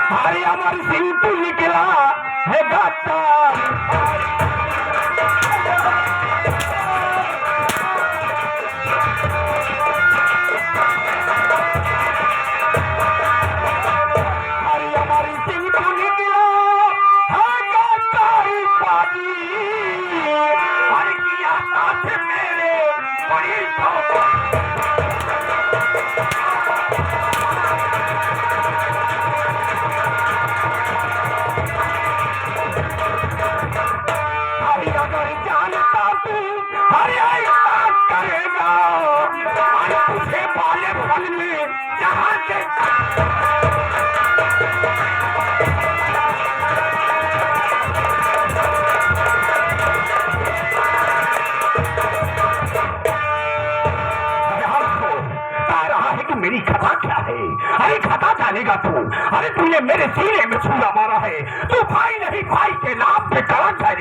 अरे हमारी सिंह तू निकला है गद्दार। अरे हमारी सिंह तू निकला है गद्दार पाजी। हर किया साथ मेरे बड़ी करेगा तुझे बाले फल में जहाँ से रहा है कि मेरी खता क्या है। अरे खता जानेगा तू। अरे तूने मेरे सीने में छुरा मारा है। तू भाई नहीं भाई के नाम पे कलंक है।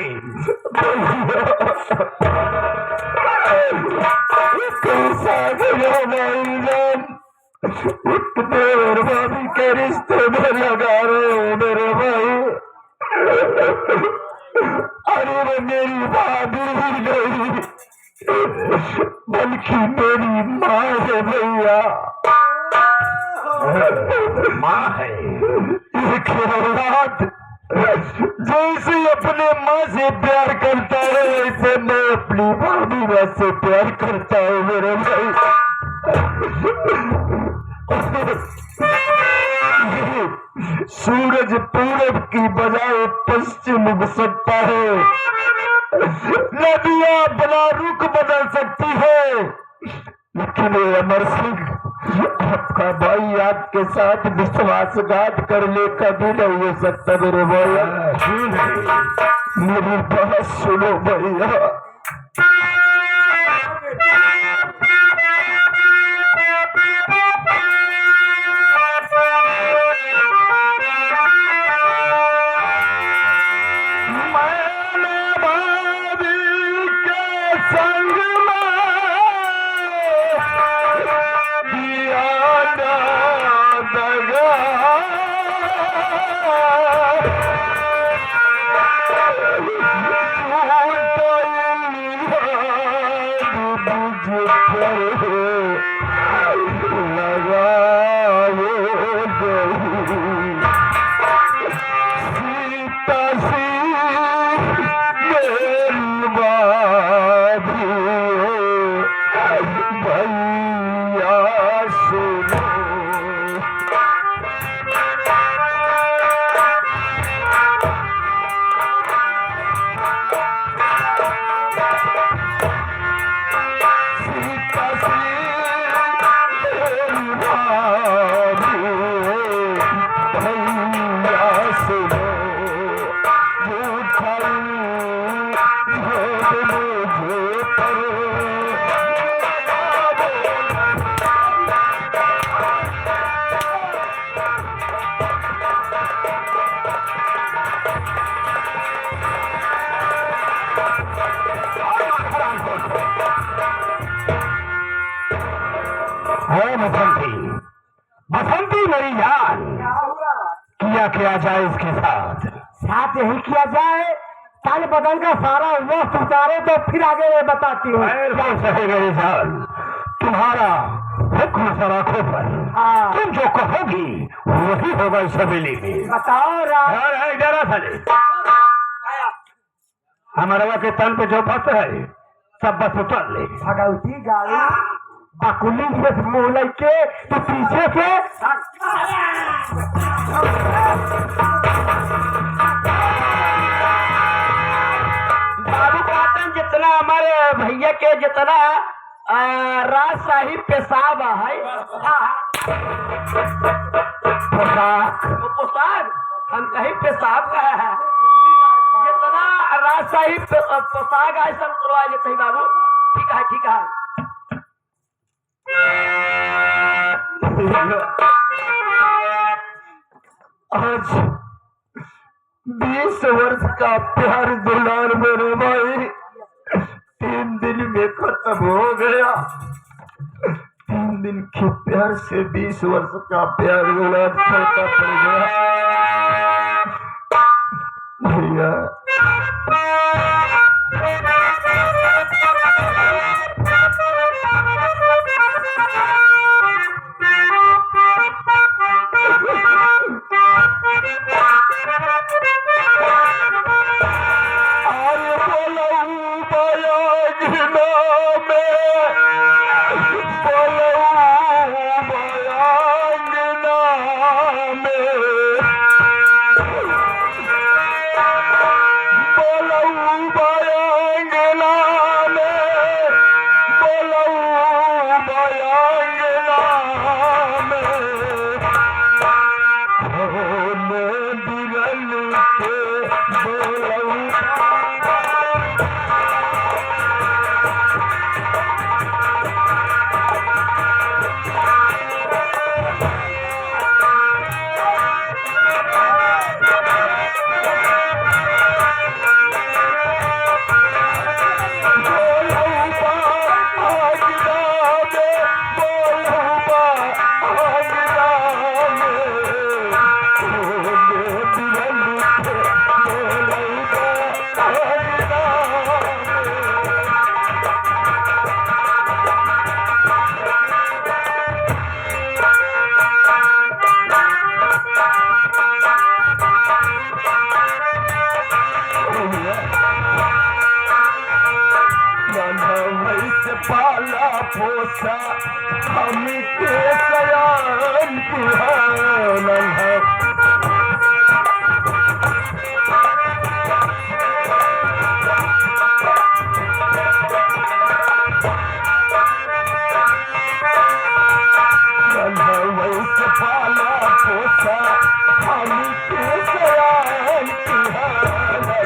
मेहरबानी के रिश्ते में लगा रहे हो मेरे भाई। अरे मेरी भाभी नहीं बल्कि मेरी माँ है भैया। माँ है एक औलाद जैसे अपने माँ से प्यार करता है वैसे मैं अपनी भाभी माँ से प्यार करता हूँ मेरे भाई। सूरज पूरब की बजाय पश्चिम उग सकता है। नदियां अपना रुख बदल सकती है लेकिन अमर सिंह आपका भाई आपके साथ विश्वासघात करने कभी नहीं हो सकता मेरे भैया। मेरी बात सुनो भैया। बसंती मेरी जान किया किया जाए इसके साथ साथ यही किया जाए। तन बदन का सारा वस्त उतारे तो फिर आगे मैं बताती हूँ। सही मेरी जान तुम्हारा हुक्म सर आंखों पर। तुम जो कहोगी वही होगा इस हवेली में। बताओ हमारे के तन पे जो फंस है सब बस उतर ले। भगवती गाड़ी बकुली से मुंह लेके तो पीछे से बाबू पाटन जितना हमारे भैया के जितना राज साहिब पेशाब है पोशाक हम कहीं पेशाब का है जितना राज साहिब पोशाक है सब करवा लेते हैं बाबू। ठीक है ठीक है। आज 20 वर्ष का प्यार दुलार मेरे भाई 3 दिन में खत्म हो गया। 3 दिन के प्यार से 20 वर्ष का प्यार गुलाब छोटा पड़ गया भैया। पाला पोसा हम के सयान पुरान है। वैसे पाला पोसा हम के सयान पुरान है।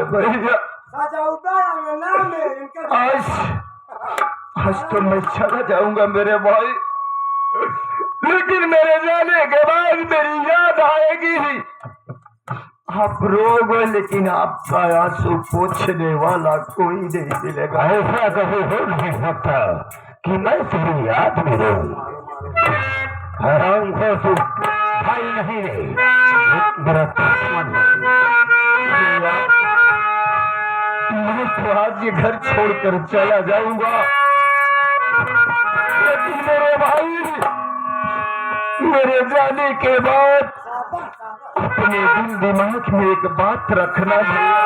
भैया आज तो मैं चला जाऊंगा मेरे भाई, लेकिन मेरे जाने के बाद मेरी याद आएगी ही। आप रोगे लेकिन आपका आंसू पोंछने वाला कोई नहीं मिलेगा। ऐसा कभी हो नहीं सकता कि मैं तेरी याद में रहूं। हराम को तू भाई नहीं रे, मेरा दुश्मन है। मैं तो आज ये घर छोड़कर चला जाऊंगा, लेकिन मेरे भाई मेरे जाने के बाद अपने दिल दिमाग में एक बात रखना भैया,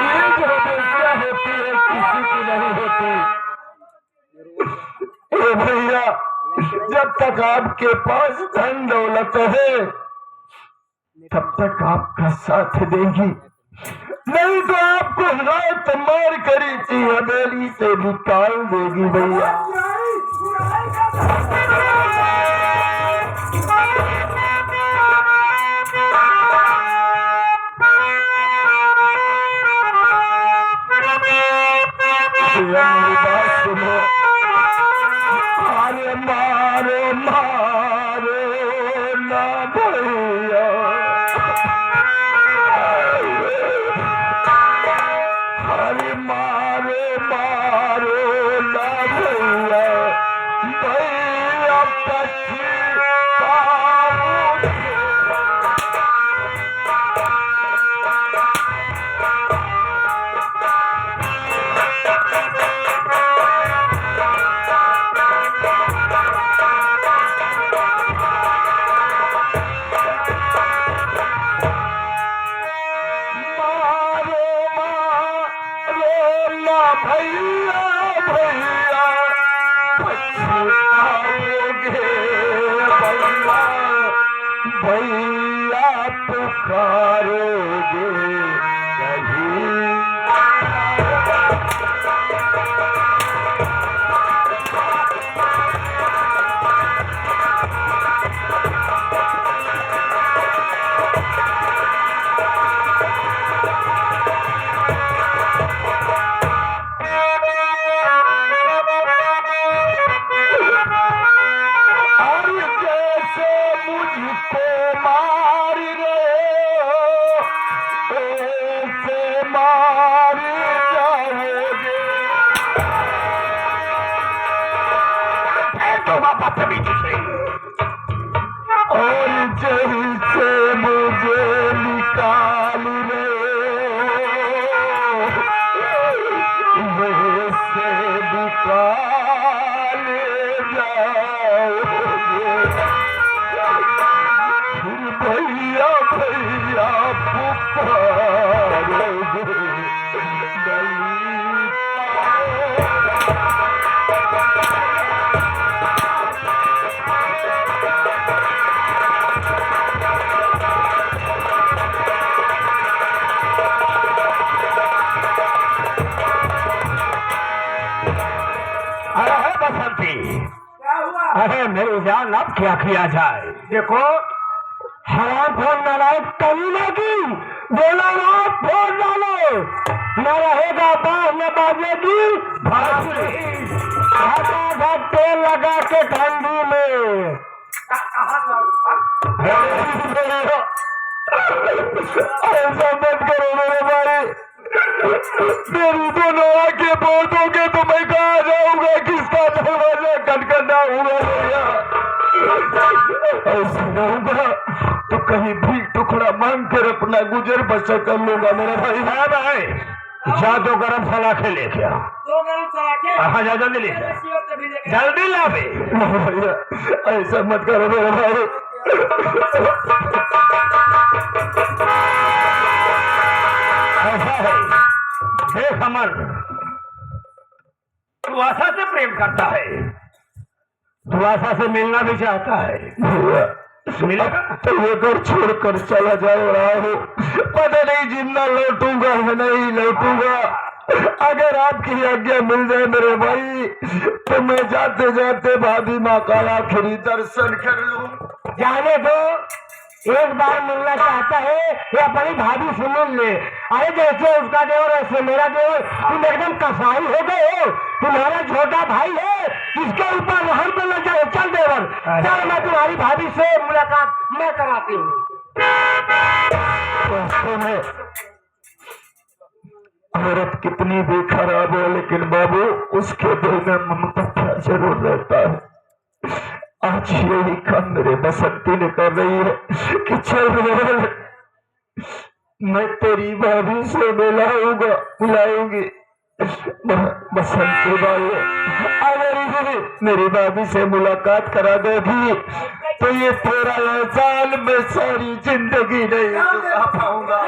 ये जो हमेशा होती है किसी की नहीं होती। ए भैया, जब तक आपके पास धन दौलत है तब तक आपका साथ देगी, नहीं तो आपको रात मार कर इसी हवेली से निकाल देगी भैया। मेरी बात सुनो, अरे मारो मारो ना भैया, अरे मारो मारो ना भैया, भैया पक्षी भैया पुकारोगे कहीं और जैसे मुझे निकाल वैसे निकाल जाओगे फिर भैया भैया पुकारोगे अरे मेरी जान अब क्या किया जाए। देखो हराम फोन नालायक कहीं ना की बोला ना फोन डालो न रहेगा बाह न बाजेगी घाटा तेल लगा के ठंडी में ऐसा मत करो मेरे भाई मेरी दोनों आंखें बोल दोगे तो मैं कहा जाऊंगा किसका दरवाजा खटखटा हुआ ऐसा रहूंगा तो कहीं भी टुकड़ा मांग कर अपना गुजर बसर कर लूंगा मेरा भाई। है भाई जा दो गरम सलाखे लेके आओ। हाँ जा जल्दी लेके जल्दी ला बे भैया ऐसा मत करो मेरा भाई। ऐसा है देख अमर तू आशा से प्रेम करता है तू आशा से मिलना भी चाहता है मिलेगा तो ये घर छोड़कर चला जाओ राहु पता नहीं जिंदा लौटूंगा या नहीं लौटूंगा। अगर आपकी आज्ञा मिल जाए मेरे भाई तो मैं जाते जाते भाभी माँ का आखिरी दर्शन कर लूं। जाने दो एक बार मिलना चाहता है या अपनी भाभी से मिल ले। अरे जैसे उसका देवर ऐसे मेरा देवर तुम एकदम कसाई हो गए हो। तुम्हारा छोटा भाई है इसके ऊपर वहां पर न जाओ। चल देवर चल मैं तुम्हारी भाभी से मुलाकात मैं कराती हूँ। औरत कितनी भी खराब हो लेकिन बाबू उसके दिल में ममता प्यार जरूर रहता है। आज यही काम मेरे बसंती ने कर रही है कि चल मैं तेरी भाभी से मिलाऊंगी बसंती भाई अगर मेरी भाभी से मुलाकात करा देगी तो ये तेरा एहसान मैं सारी जिंदगी नहीं चुका पाऊंगा।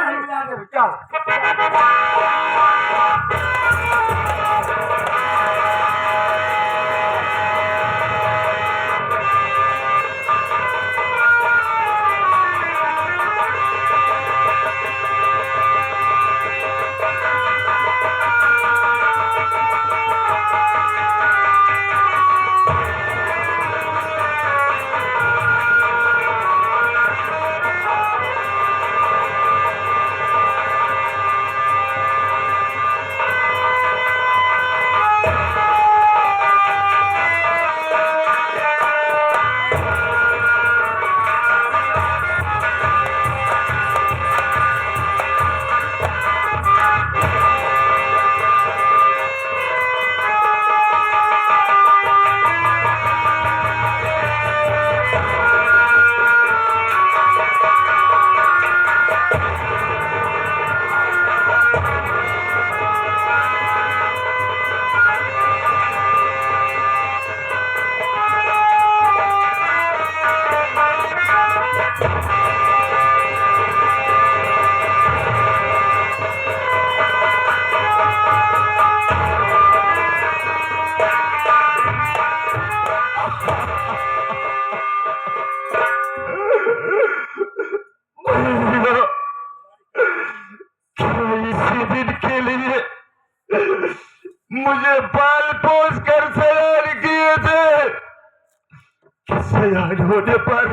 तैयार होने पर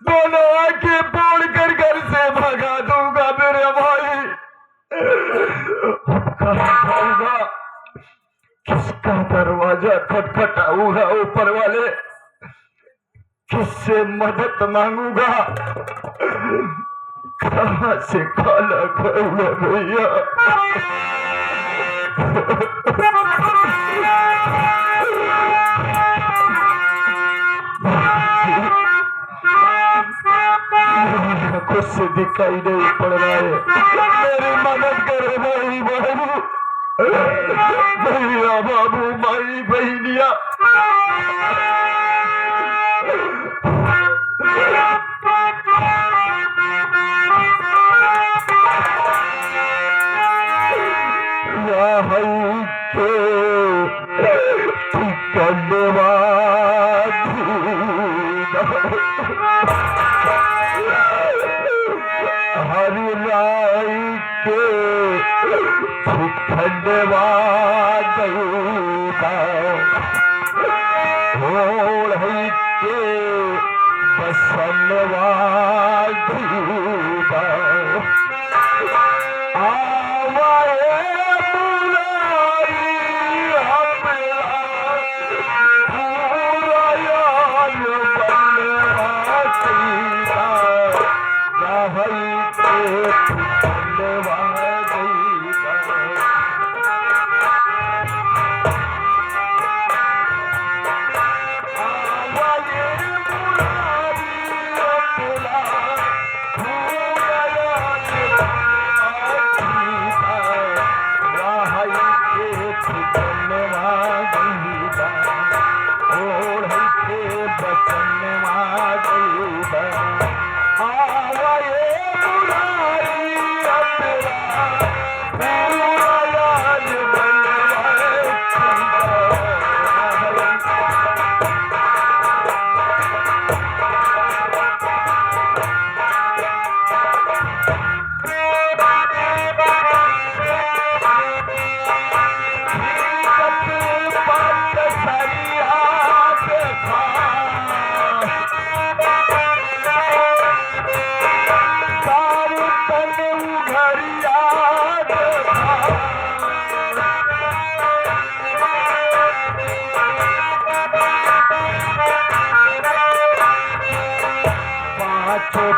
दोनों आंखें फोड़कर घर से भगा दूंगा मेरे भाई। अब कहाँ जाऊंगा, किसका दरवाजा खटखटाऊंगा ऊपर वाले, किससे मदद मांगूंगा, कहाँ से खाना खाऊंगा भैया। कुछ से दिखाई नहीं पड़ रहा है, मेरी मदद करो भाई बाबू, भैया बाबू, माई बहनिया। हरि राई के धन्यवाद के बसनवाद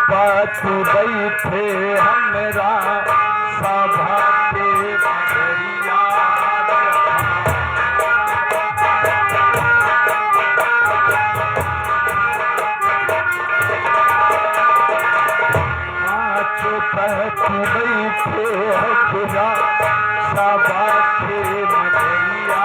पाछ बैठे हमरा सभा के बदरिया, पाछ पाछ बैठे हमरा सभा के बदरिया।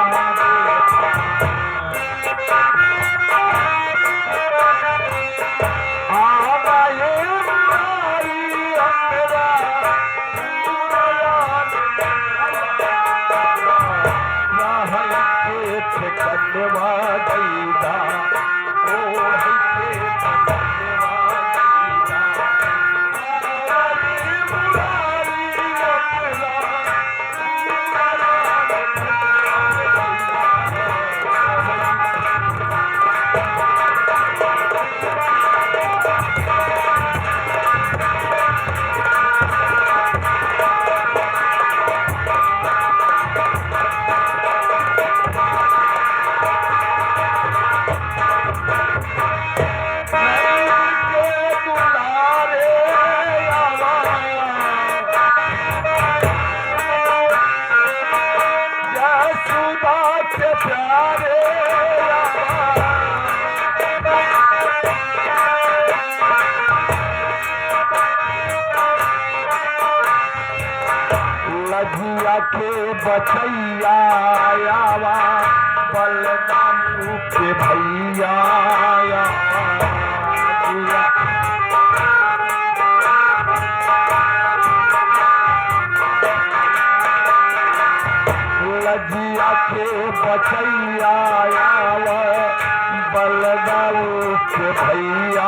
लजिया के बचैया आवा बलराम के भैया, लजिया के बचैया आवा बलराम के भैया।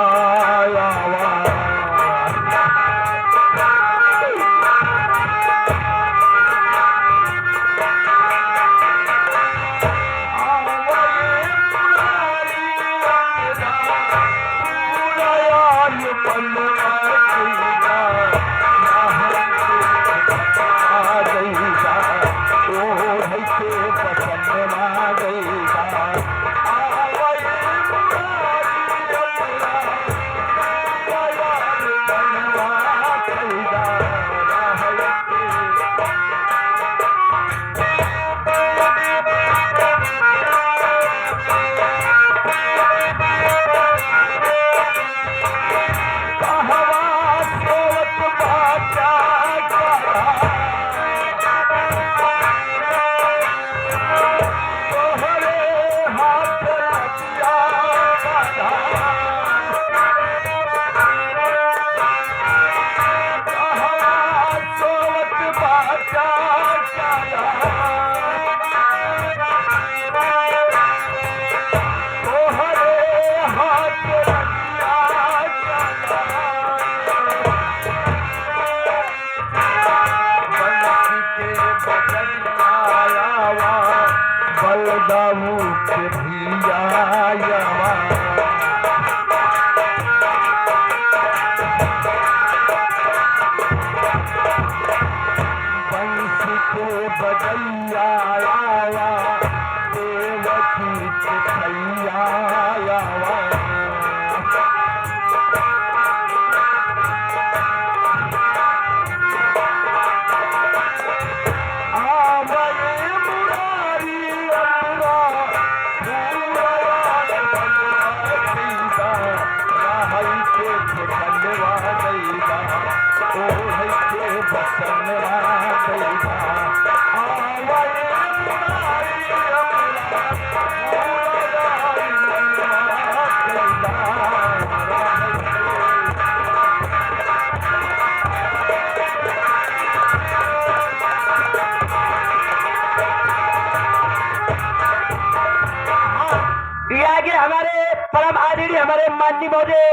हमारे माननीय महोदय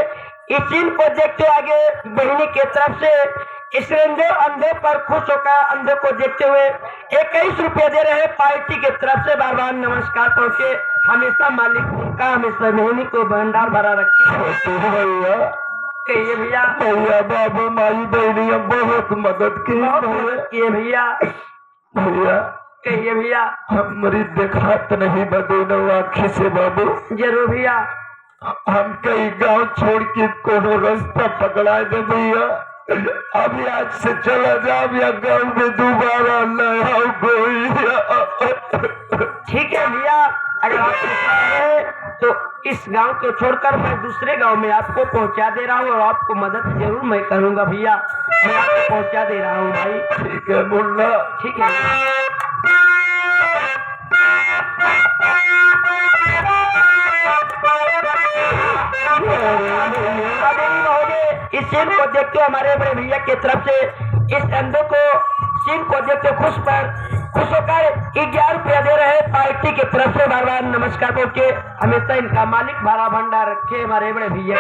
इस चीन को देखते आगे बहिनी की तरफ से इस अंधे पर खुश होकर अंधे को देखते हुए 21 रुपये दे रहे पार्टी की तरफ से बार बार नमस्कार पहुंचे। हमेशा मालिक उनका हमेशा बहिनी को भंडार भरा रखे। भैया कहिए भैया। भैया बाबू माई बहनी बहुत मदद की किए भैया। भैया कहिए भैया। हमारी देखात नहीं बदलो आँखी से बाबू। जरूर भैया। हम कई गांव छोड़ के कोनो रास्ता पकड़ा दे भैया। अभी आज से चला जाओ या गांव में दोबारा न आओ कोई। ठीक है भैया, अगर आप है तो इस गांव को छोड़कर मैं दूसरे गांव में आपको पहुंचा दे रहा हूँ और आपको मदद जरूर मैं करूंगा भैया। मैं आपको पहुंचा दे रहा हूँ भाई। ठीक है मुन्ना। ठीक है। इस सीन को देखते हमारे बड़े भैया की तरफ से इस अंधे को सीन को देखते खुश होकर 11 रुपया दे रहे पार्टी की तरफ से बार बार नमस्कार बोल के हमेशा इनका मालिक भाड़ा भंडार रखे हमारे बड़े भैया।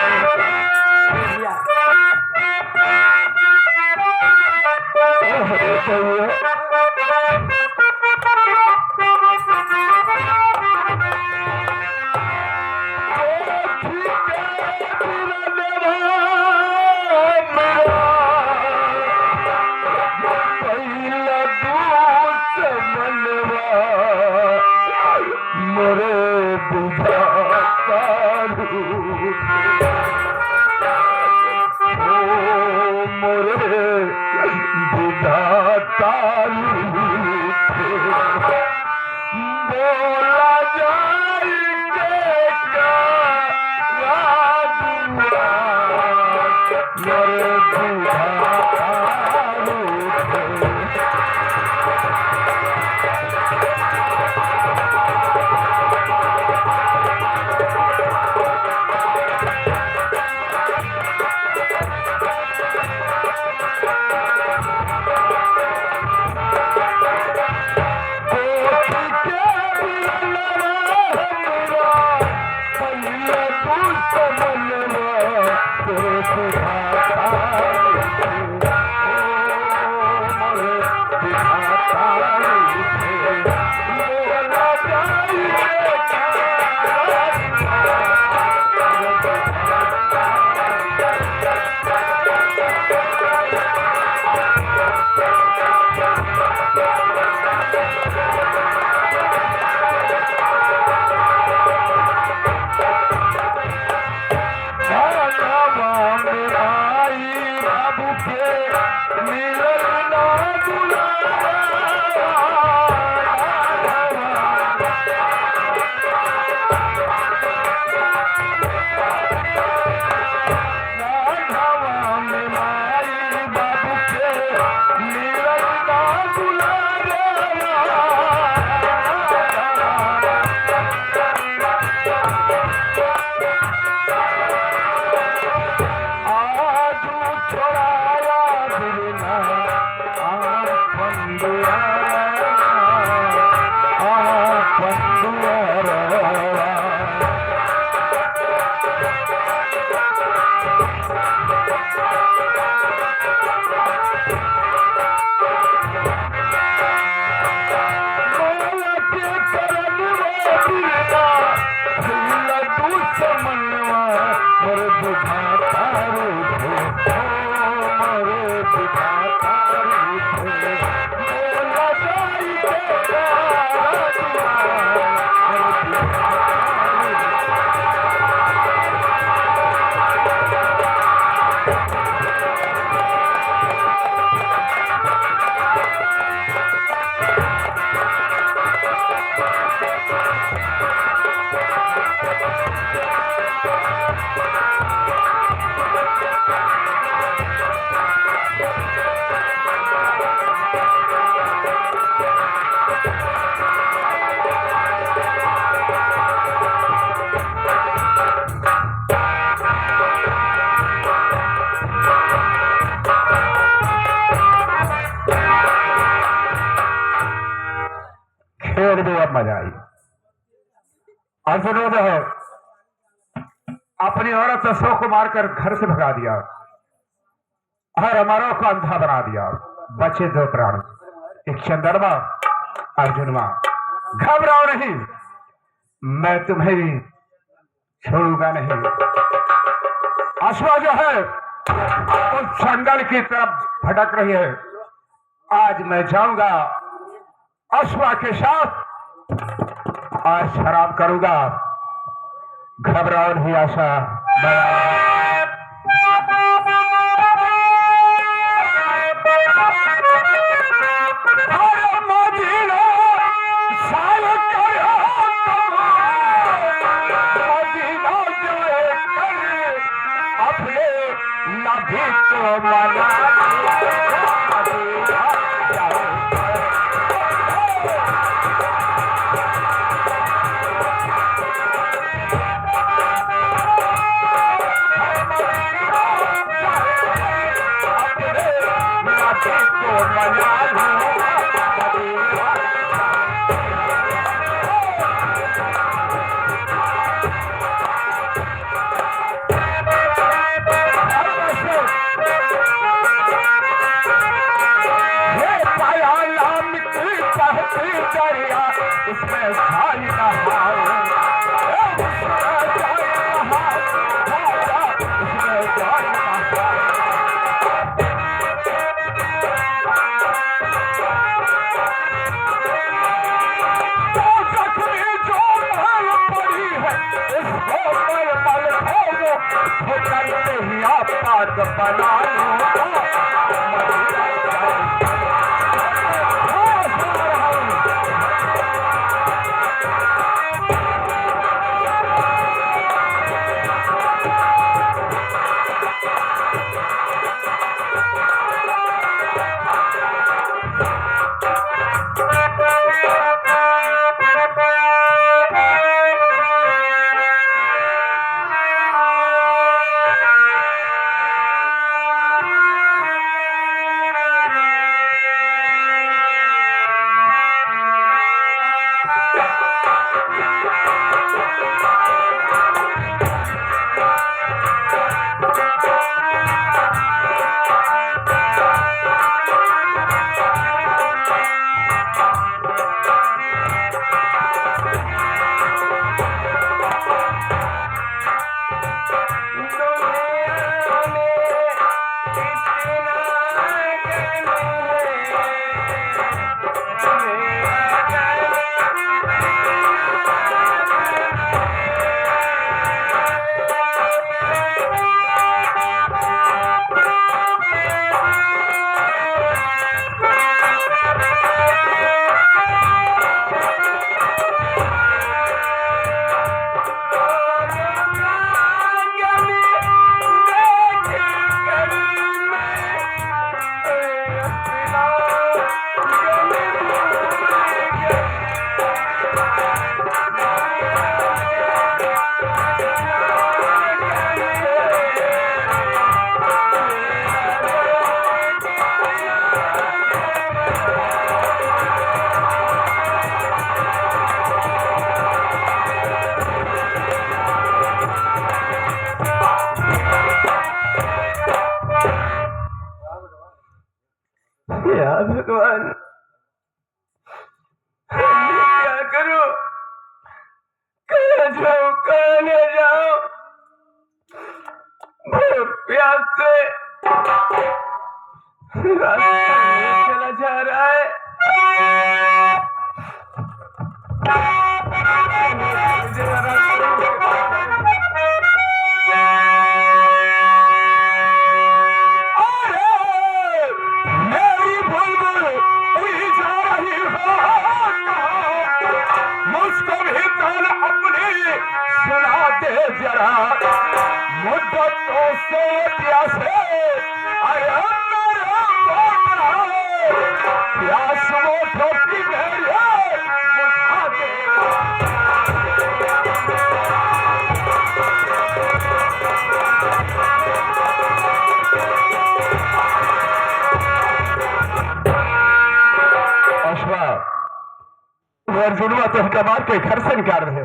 मजा आई। और सुनो रहो अपनी औरत अशोक को मारकर घर से भगा दिया और हमारा को अंधा बना दिया। बचे दो प्राण, एक चंद्रमा, अर्जुनमा। घबराओ नहीं, मैं तुम्हें छोड़ूंगा नहीं। अश्वा जो है उस जंगल की तरफ भटक रही है। आज मैं जाऊंगा अश्वा के साथ, आज शराब करूंगा। घबराओ नहीं आशा, इसमें खाई बना भगवान, क्या करूं? कहाँ जाऊं, कहाँ न जाऊं? बड़े प्यास से रास्ता चला जा रहा है। जरा मुद्दतों से प्यासे आया मेरा प्यास वो ठोकी बुझा दे। अश्वा, अर्जुनवा तो कमाल के घर से निकाल रहे।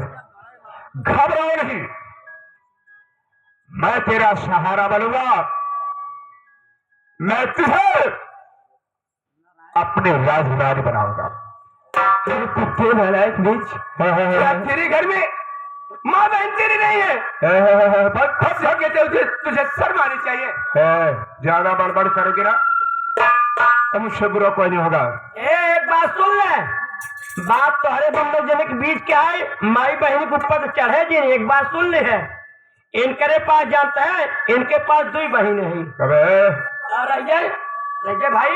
घबराओ नहीं, मैं तेरा सहारा बनूंगा। मैं तुझे अपने राजकुमारी बनाऊंगा। कुत्ते नालायक नीच, क्या तेरे घर में माँ बहन तेरी नहीं है? तुझे शर्म आनी चाहिए। ज्यादा बड़बड़ करोगे ना तो मुझसे बुरा कोई नहीं होगा। एक बात सुन ले, बात तुम्हारे बंदर जने के बीच क्या है, माई बहन के ऊपर चढ़े जी। एक बात सुन ले है, इनके पास जानता है, इनके पास 2 बहन है। रजय भाई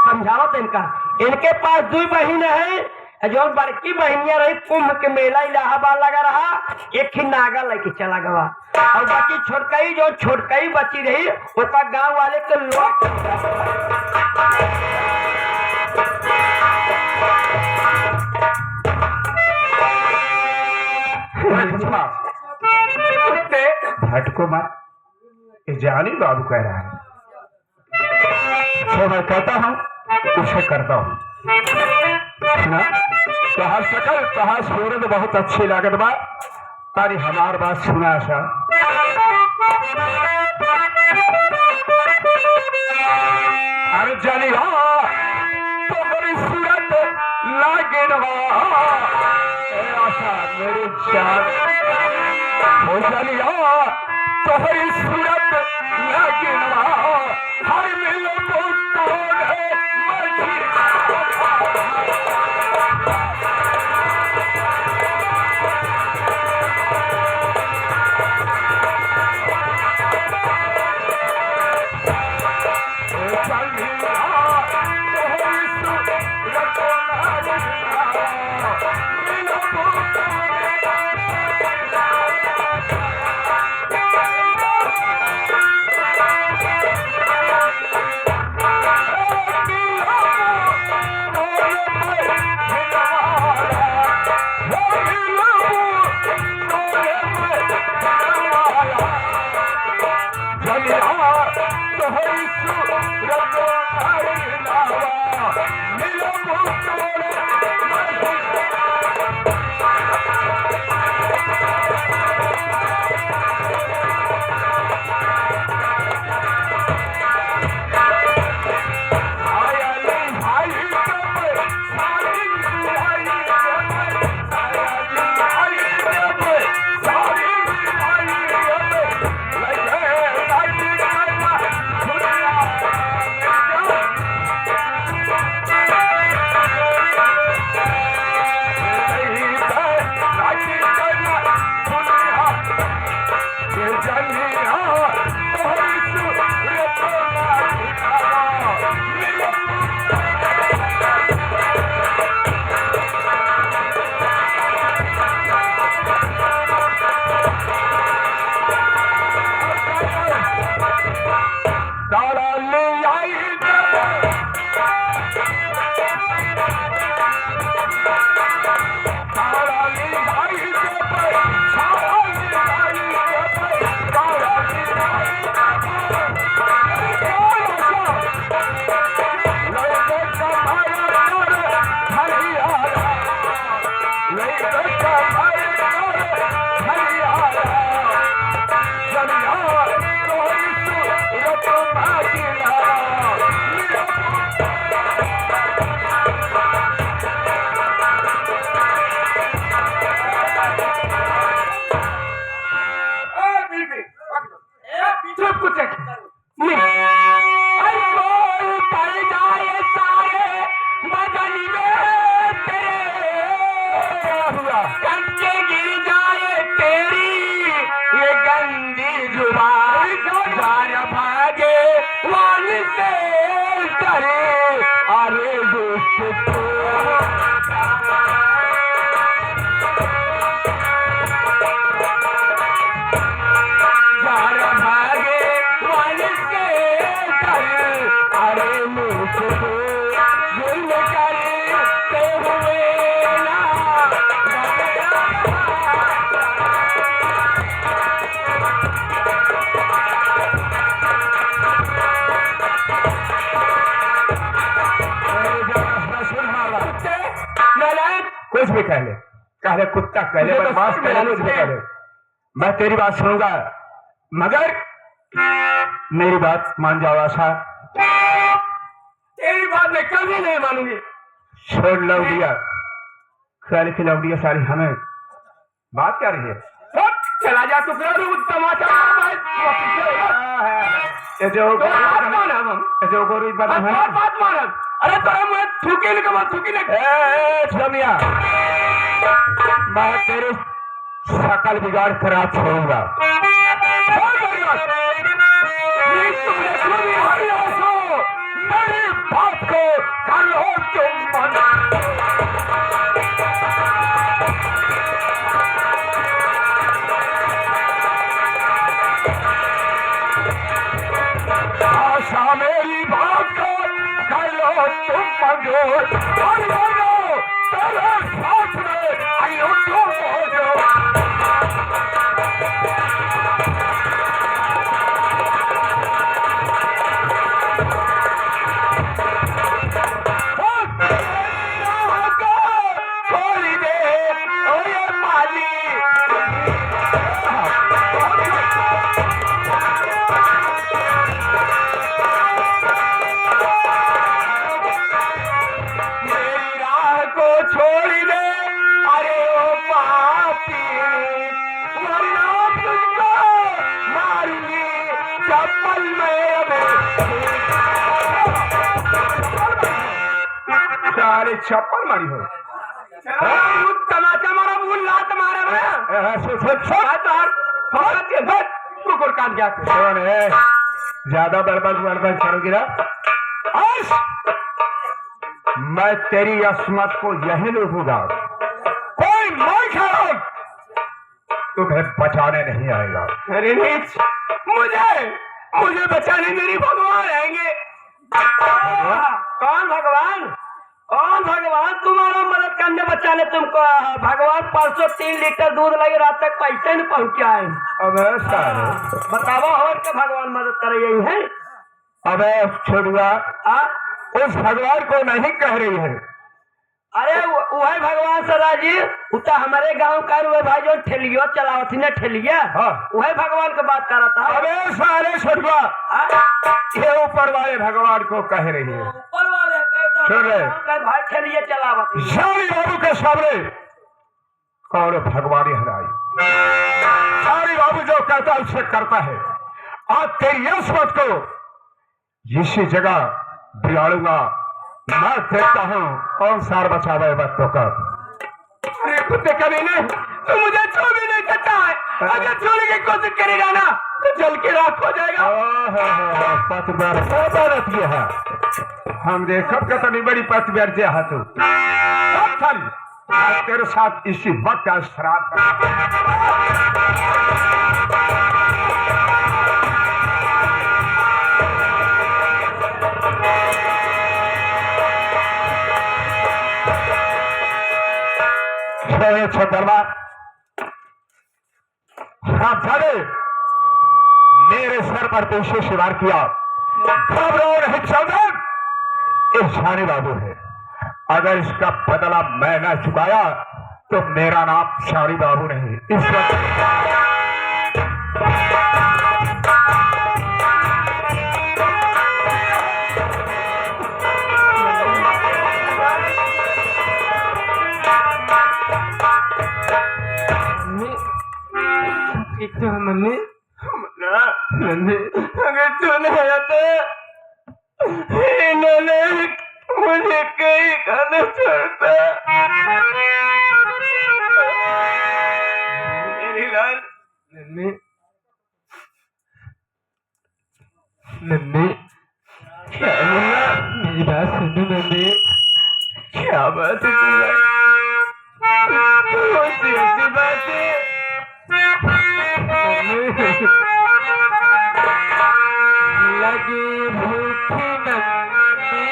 समझाओ तो इनके पास 2 बहन है। जो बड़की बहनिया रही कुंभ के मेला इलाहाबाद लगा रहा, एक ही नागा लेके चला गवा, और बाकी छोटकई जो छोटकई बची रही उसका गांव वाले के लोग भटको मत, ये जानी बाबू कह रहा है, जो मैं कहता हूँ उसे करता हूँ। सुना, तहार सकल तहार सूरत बहुत अच्छी लागत बा, तारी हमार बात सुना आशा। अरे जानी तो मेरी सूरत लागे आशा मेरी जान हो जानी तो मेरी सूरत लागे हर मिलो कुछ भी कह ले कुत्ता कह ले, बदमाश कह ले, कुछ भी कह ले, मैं तेरी बात सुनूंगा। मगर मेरी बात मान जाओ आशा। तेरी बात मैं कभी नहीं मानूंगी। छोड़ लौडिया, कल की लौडिया सारी हमें बात कर रही है। चला जा तू तमाचा बात मानब। अरे तो मैं थूके रमिया, मैं तेरे शकल बिगाड़ कर आज छोड़ूंगा। मेरी बात को कर लो तुम मना। आशा मेरी बात को कर लो तुम मंजूर। तेरे साथ में आयो तुम मौजूद। छोड़ी दे ओ ये माली। मेरी राह को छोड़ दे अरे ओ पापी। तुम्हारी नाम तुझको मारूंगी चप्पल में सारे चप्पल मारी हो। तमाचा मारा भूल लात मारा ज्यादा बर्बाद करोगी ना। मैं तेरी असमत को यही लूटूंगा। कोई मार खाओ तुम्हें बचाने नहीं आएगा। अरे नीच, मुझे बचाने मेरी भगवान आएंगे। कौन भगवान? कौन भगवान तुम्हारा मदद करने बचाने तुमको? भगवान 503 लीटर दूध लगे रात तक पैसे नहीं पहुंचा है। अब बतावा और के भगवान मदद करे यही है। अबे छोड़ुआ, उस भगवान को नहीं कह रही है। अरे वही भगवान सदा जी उता हमारे गांव का वही भाई जो ठेलियो चलावती ने ठेलिया। हाँ। वही भगवान की बात कर रहा था। अबे सारे छोड़ुआ, ये ऊपर वाले भगवान को कह रही है। ऊपर वाले भाई ठेलिए चलावती शाली बाबू के सामने कौन भगवान हराई। शाली बाबू जो कहता है उससे करता है। आज तेरी असमत को इसी जगह बिगाड़ूंगा। मैं देखता हूँ कौन सार बचावे बच्चों का। अरे कुत्ते कभी नहीं, तू मुझे छू भी नहीं सकता है। अगर छूने की कोशिश करेगा ना तो जल के राख हो जाएगा। पतवार है हम देखब का तनी बड़ी पतवार जे है तू। तेरे साथ इसी वक्त आज शराब मेरे सर पर दूसरे शिवार किया। घबराओ नहीं चौधरी, ये शानी बाबू है। अगर इसका बदला मैं न चुकाया तो मेरा नाम शानी बाबू नहीं। इस वक्त मम्मी अगर तू नहीं आता इन्होंने मुझे कहीं खाना छोड़ता। मेरी लाल मम्मी क्या बोला? मेरी बात सुनो मम्मी। क्या बात है ऐसी बात है? लगी भूखी मम्मी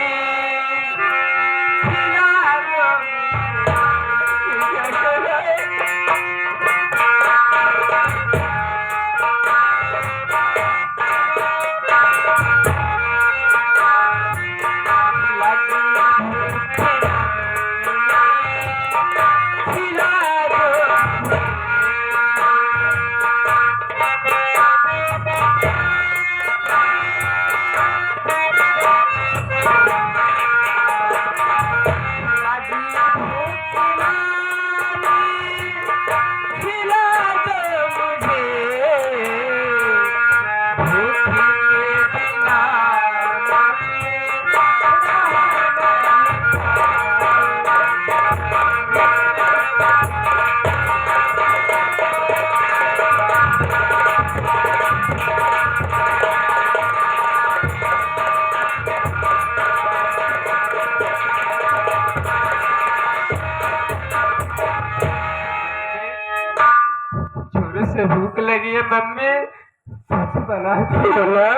बनाती हो ना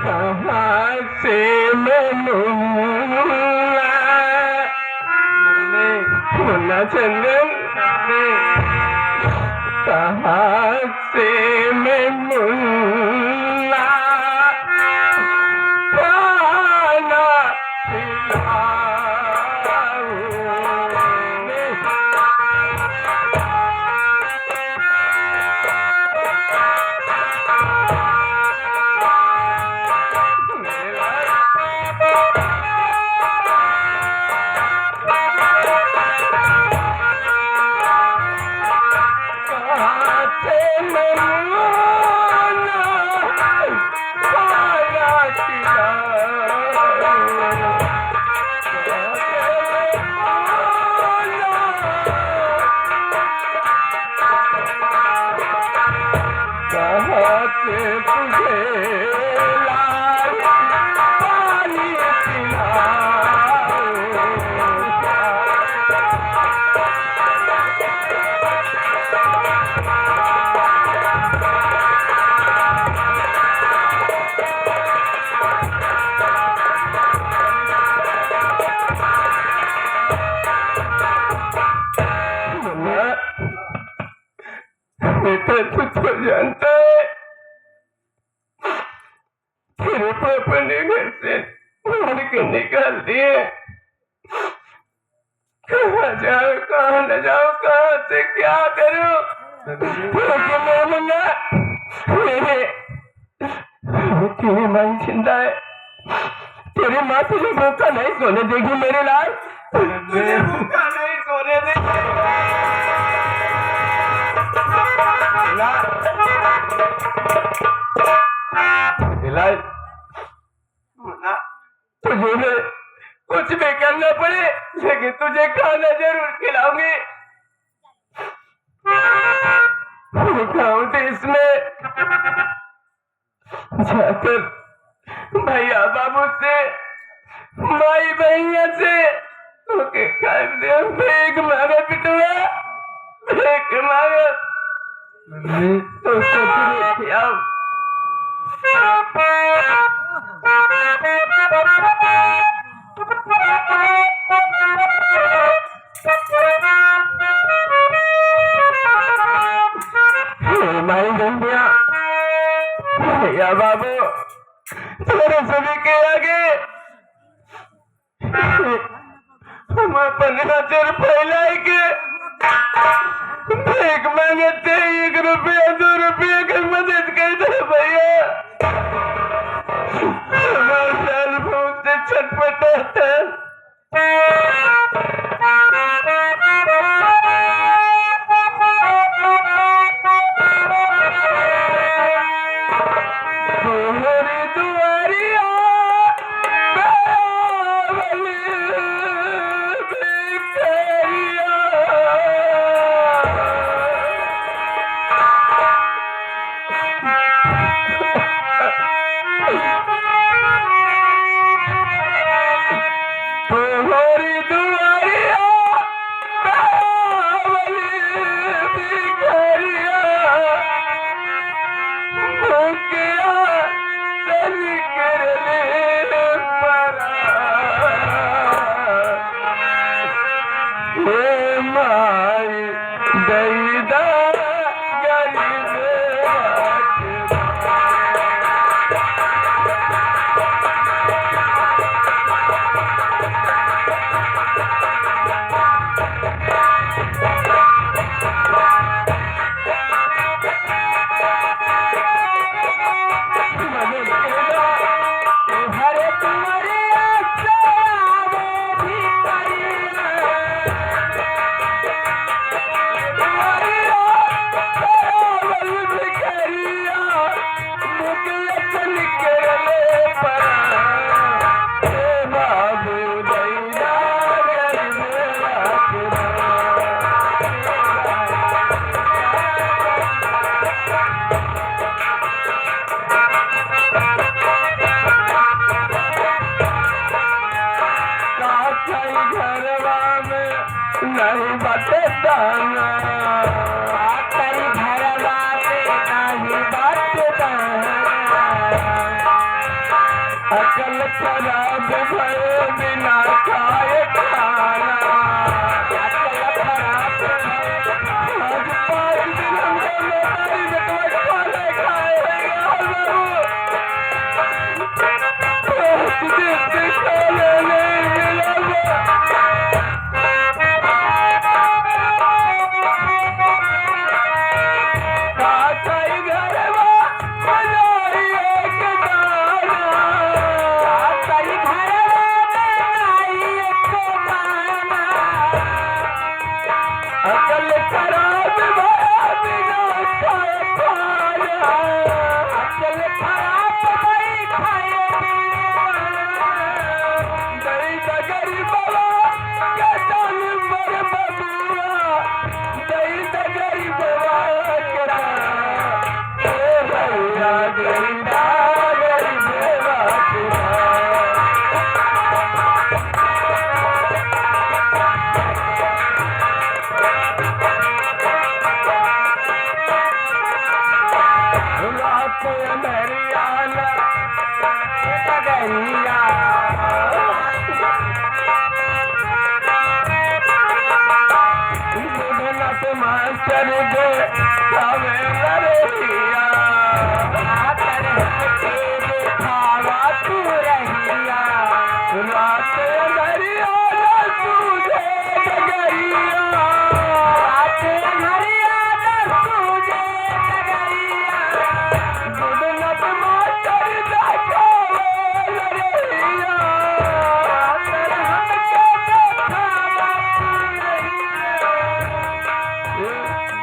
कहाँ से मैं मुन्ना चंदन कहाँ से मैं मुन्ना खाना बेटा तू तो जानता है तेरे पापा ने घर से मार के निकाल दिए कहाँ जाओ कहाँ न जाओ कहाँ से क्या करो तेरी माँ जिंदा है तेरी माँ तुझे भूखा नहीं सोने देगी मेरे लाल तुझे भूखा नहीं सोने देगी तुझे कुछ भी करना पड़े लेकिन तुझे खाना जरूर खिलाऊंगी गाँव देश में जाकर भैया बाबू से माई भैया से ओके भीख मांगा पिटुआ भीख मांगा तो खिलाओ माई भैया भैया बाबू तेरे सभी के आगे हम अपन नजर फैलाए के भीख मांगते 1 रुपया 2 रुपया की मदद कर दे भैया हमारे साल बहुत छटपटाता कई घरवा में नहीं बाटे दाना कई घरवा में नहीं बाटे दाना अकल खराब भये बिना खाए खाना अकल खराब आज 5 दिन हमको लोटाई बेटवा खाने खाएगा अकल खराब भया बिना खाए खाना अकल खराब भई खाए दई दगरी बाबा के जान मर बबुआ दई दगरी बाबा के ए भैया दई दगरी रात अंधरियाला डगरिया बुढ़नत मास्टर दे खावे लड़िया आकर हटे खावा तू रहिया रात अंधरियाला तुझे डगरिया रात अंधरियाला तुझे डगरिया बुढ़नत मास्टर दे खावे लड़िया आकर हटे खावा तू रहिया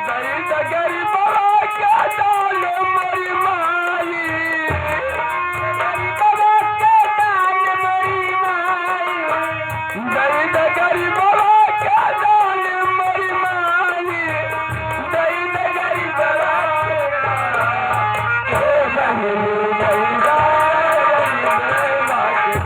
दई दगरी बाबा के डाल मरी माई दई बाबा के डाल मरी माई दई दगरी बाबा के डाल मरी माई दई दगरी बाबा के ए बहनी दई दगरी बाबा के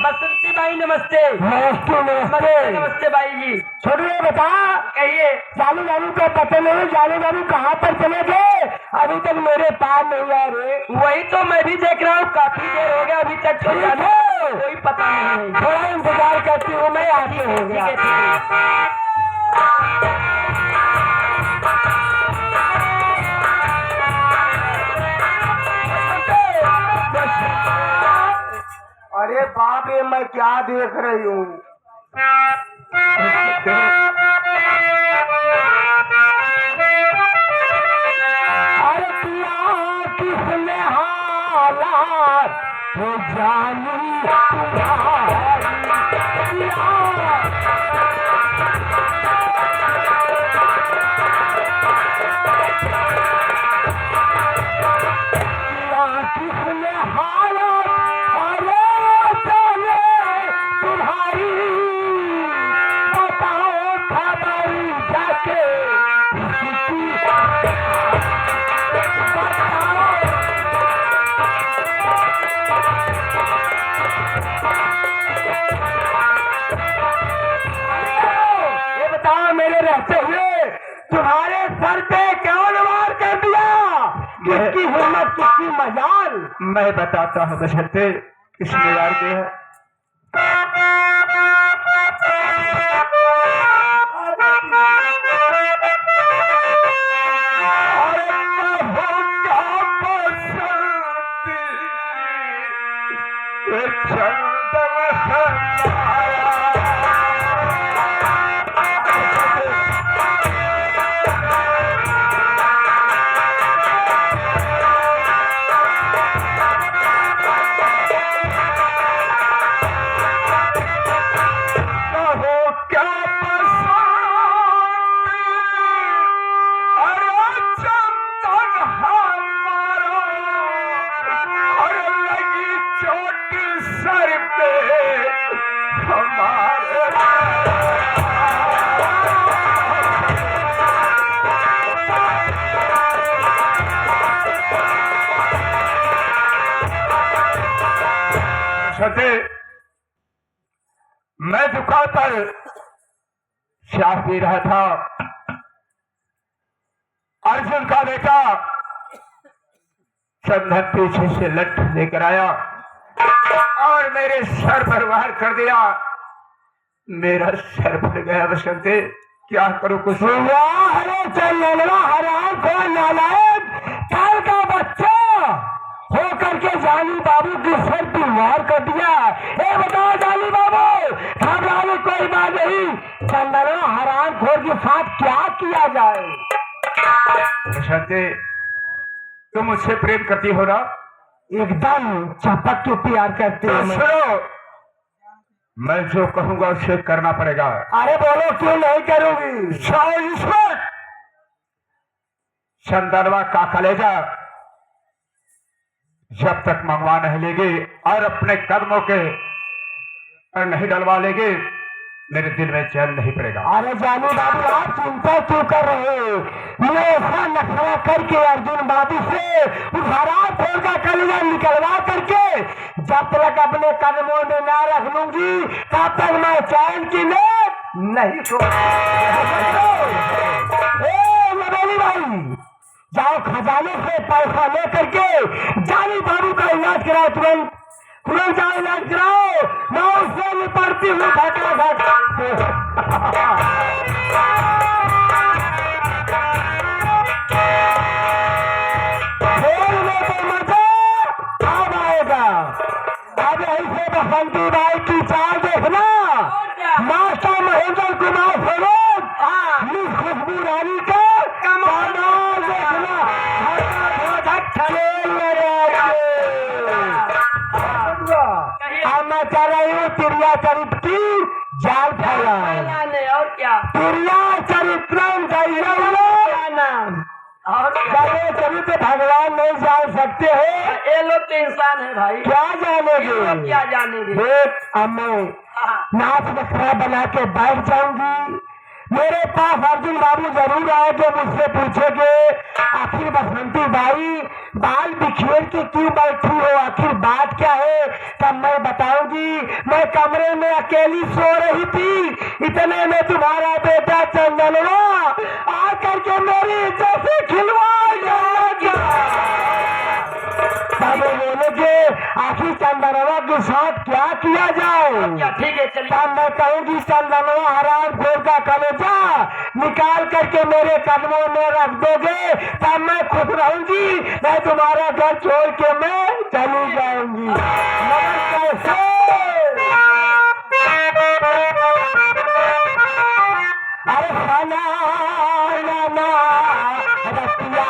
बसंती बाई नमस्ते नमस्ते नमस्ते नमस्ते बाई जी छोड़िए बता कहिए जालू जालू का पता नहीं जालू जालू कहाँ पर चले गए अभी तक मेरे पास नहीं आ रहे वही तो मैं भी देख रहा हूँ काफी देर हो गया अभी तक ठीक है। कोई पता नहीं है थोड़ा इंतजार करती हूँ मैं आती हूँ ठीक है ठीक है अरे बाप रे मैं क्या देख रही हूँ अरे पिया किसने हालात वो जानी तुम्हारी पिया किसने हालत अरे चले तुम्हारी बताओ खबर जाके ये बताओ मेरे रहते हुए तुम्हारे सर पे कौन वार कर दिया किसकी हिम्मत किसकी मजाल मैं बताता हूँ बशर्ते किसने यार के है बसंते, मैं दुकान पर चाय पी रहा था। अर्जुन का बेटा चंदन पीछे से लठ लेकर आया और मेरे सर पर वार कर दिया। मेरा सर फट गया बसंते, क्या करूं कुछ। अरे चंदनवा हराम को नालायक, काल का बच्चा हो करके जानी बाबू की सर पर वार कर दिया। ए बताओ जानी बाबू, घबराने कोई बात नहीं, चंदनवा हराम खोर के साथ क्या किया जाए। बसंते, तुम मुझसे प्रेम करती हो ना? एकदम चपक के प्यार करते तो हो। सुनो, मैं जो कहूंगा उसे करना पड़ेगा। अरे बोलो क्यों नहीं करूंगी। ईश्वर, चंदनवा का कलेजा जब तक मंगवा नहीं लेगी और अपने कदमों के पर नहीं डलवा लेगी, मेरे दिल में चैन नहीं पड़ेगा। अरे जानी बाबू, आप चिंता क्यों कर रहे हो। मैं ऐसा नखरा करके अर्जुन बाबू से उस हराम खोर का कलेजा निकलवा करके जब तक अपने कदमों में ना रख लूंगी तब तक मैं चैन की नींद नहीं सोऊंगी। भाई जाओ खजाने से पैसा ले करके जानी बाबू का इलाज कराओ, तुरंत तुरंत जाओ इलाज कराओ, मैं उससे निपटती हूँ फटाफट। खेल में तो मजा अब आएगा। अब ऐसे बसंती बाई की चाल देखना, मास्टर महेंद्र कुमार सरोज, मिस खुशबू रानी का कमाल देखना। अब मैं कह रही हूँ तिरिया चरित्र की जाल फैलाए। और क्या तिरिया चरित्रम नाम चरित्र भगवान नहीं जान सकते हैं। ये लोग तो इंसान है भाई, क्या ये जानेंगे। लोग क्या जानेंगे। देख अब मैं नाच नखरा बना के बैठ जाऊंगी। मेरे पास अर्जुन बाबू जरूर आएंगे, मुझसे पूछेंगे आखिर बसंती बाई बाल बिखेर के क्यों बैठी हो, आखिर बात क्या है। तब मैं बताऊंगी मैं कमरे में अकेली सो रही थी, इतने में तुम्हारा बेटा चंदनवा आकर के मेरी इज्जत से खिलवाड़ गया। तब बोलोगे आखिर चंदनवा के साथ क्या किया जाए। क्या ठीक है चलिए। तब मैं कहूंगी चंदनवा हराम खोर का कलेजा निकाल करके मेरे कदमों में रख दोगे तब मैं खुश रहूंगी, मैं तुम्हारा घर छोड़ के मैं चली जाऊंगी। मगर कैसे। अरे खाना नाना रतिया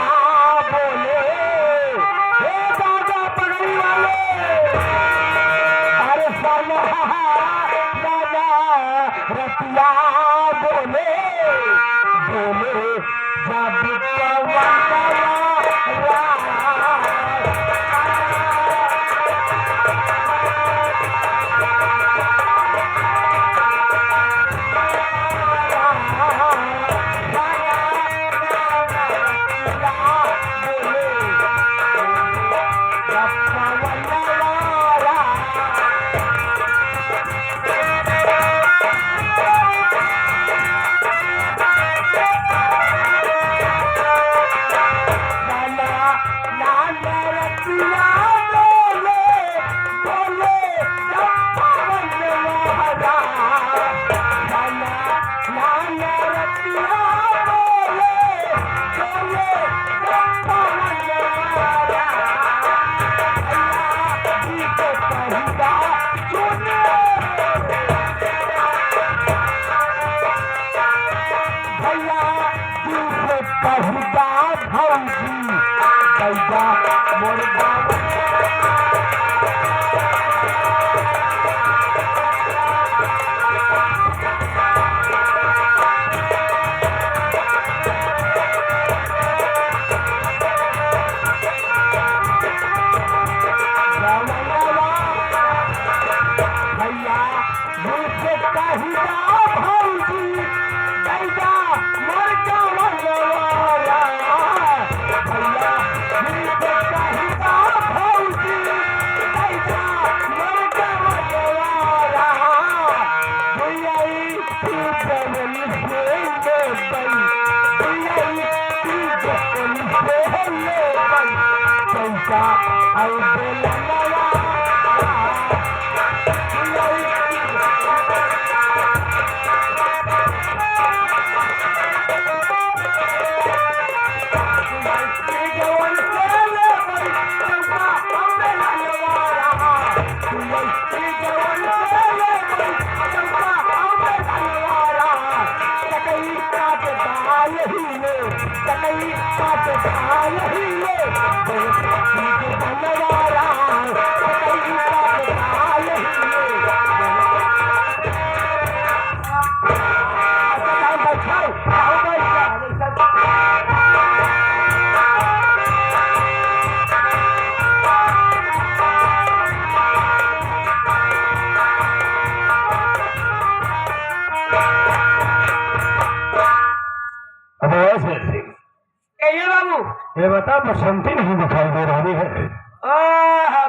बोले, हे दादा पगड़ी वाले। अरे खाना नाना रतिया बोले बोले जब पैसा आई बोलनवा कहिए बाबू। ये बता बसंती नहीं दिखाई दे रही है।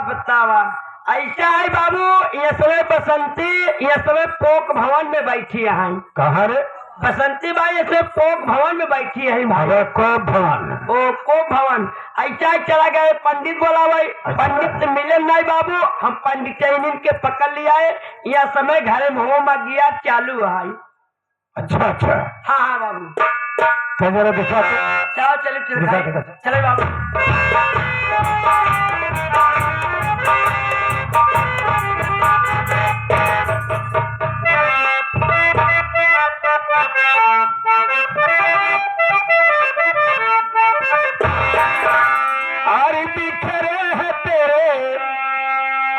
बतावा ऐसा है बाबू, ये समय बसंती ये समय पोक भवन में बैठी है। कहाँ रे? बसंती भाई ऐसे पोक भवन में बैठी है भाई। अरे कोप भवन। ओ कोप भवन ऐसा ही चला गए, पंडित बोला भाई। पंडित मिले नहीं बाबू, हम पंडित के पकड़ लिया है। यह समय घर में हो गया चालू है। अच्छा अच्छा। हाँ हाँ बाबू, जरा दिखा तो। चलो चले चले चले बाबू। हरी बिखरे है तेरे,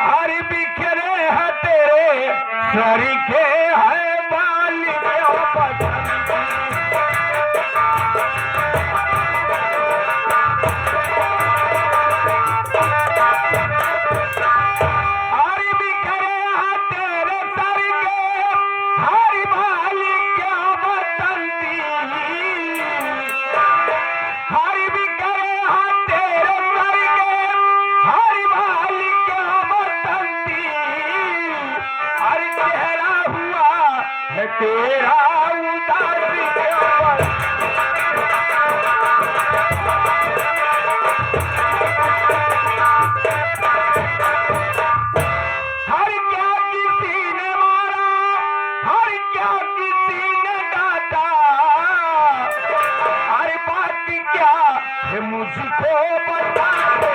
हरी बिखरे है तेरे सरी के है बाल हरी बिखरे है तेरे सरी के हरी बाल क्या बसंती हरी बिखरे है तेरे सरी के हरी बाल क्या बसंती हरी चेहरा हुआ है तेरा उदासी के ऊपर हर क्या किसी ने मारा हर क्या किसी ने डांटा हर बात क्या है मुझको बता दे।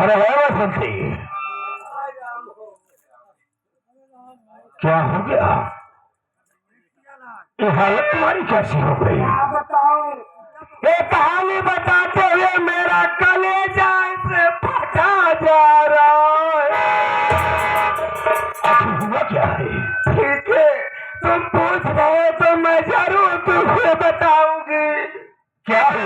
अरे है बसंती, क्या हो गया? ये हालत तुम्हारी कैसी हो गई? ये कहानी बताते हुए मेरा कलेजा